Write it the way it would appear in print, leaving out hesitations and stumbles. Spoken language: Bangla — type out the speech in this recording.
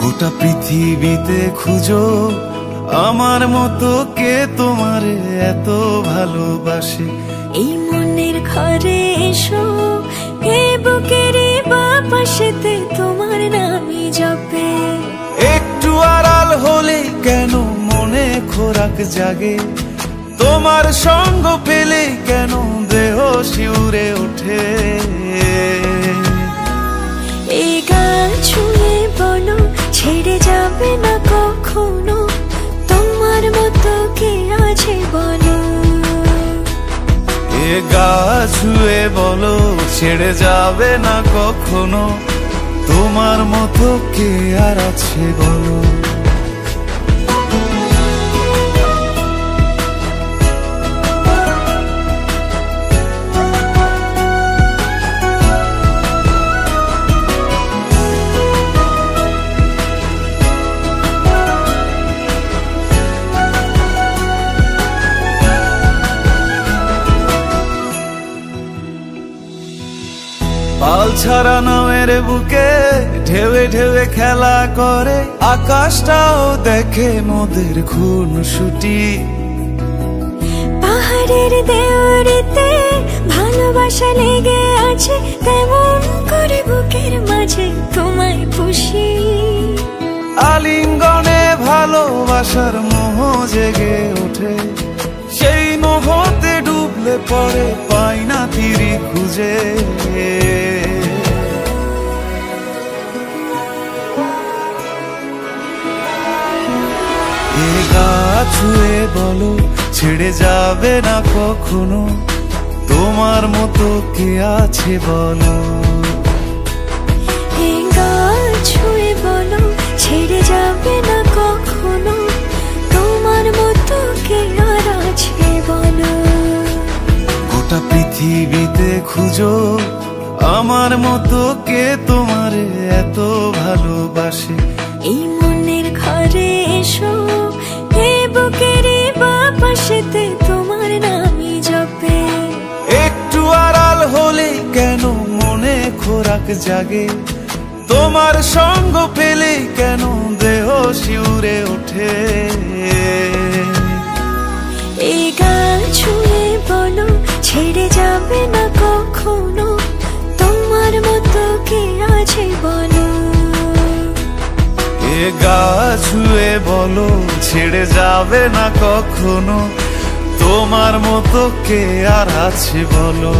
গোটা পৃথিবীতে খুঁজো আমার মতো কে তোমারে এত ভালোবাসে। এই মনের ঘরে এসো, এ বুকেরই বাপাশেতে তোমার নামই জপে। একটু আড়াল হলে কেন মনে খোরাক জাগে, তোমার সঙ্গ পেলে কেন দেহ শিউরে ওঠে। এই গান ছুঁয়ে বলো ছেড়ে যাবে না কখনো, তোমার মতো কে আছে বলো। এ গা ছুঁয়ে বলো ছেড়ে যাবে না কখনো, তোমার মতো কে আর আছে বলো। পাল ছাড়া নামের বুকে ঢেউে ঢেউে খেলা করে, আকাশটাও দেখে মোদের খুনসুটি। পাহাড়ের দেওয়ারিতে ভালোবাসা লেগে আছে, তেমন করে বুকের মাঝে তোমায় পুষি। আলিঙ্গনে ভালোবাসার মোহ জেগে ওঠে, সেই মোহতে ডুবলে পড়ে পাই না তীরি খুঁজে। এ গা ছুঁয়ে বলো ছেড়ে যাবে না কখনো, তোমার মতো কে আছে বলো। এ গা ছুঁয়ে বলো ছেড়ে যাবে না কখনো, তোমার মতো কে আর আছে বলো। গোটা পৃথিবীতে খুঁজো আমার মতো কে তোমারে এত ভালোবাসে। এই মনের ঘরে এসো, এ বুকেরই বাপাশেতে তোমার নামই জপে। একটু আড়াল হলে কেন মনে খোরাক জাগে, তোমার সঙ্গ পেলে কেন দেহ শিউরে ওঠে। এই গান ছুঁয়ে বলো ছেড়ে যাবে না কখনো, তোমার মতো কে আছে বলো। এ গা ছুঁয়ে বলো ছেড়ে যাবে না কখনো, তোমার মতো কে আর আছে বলো।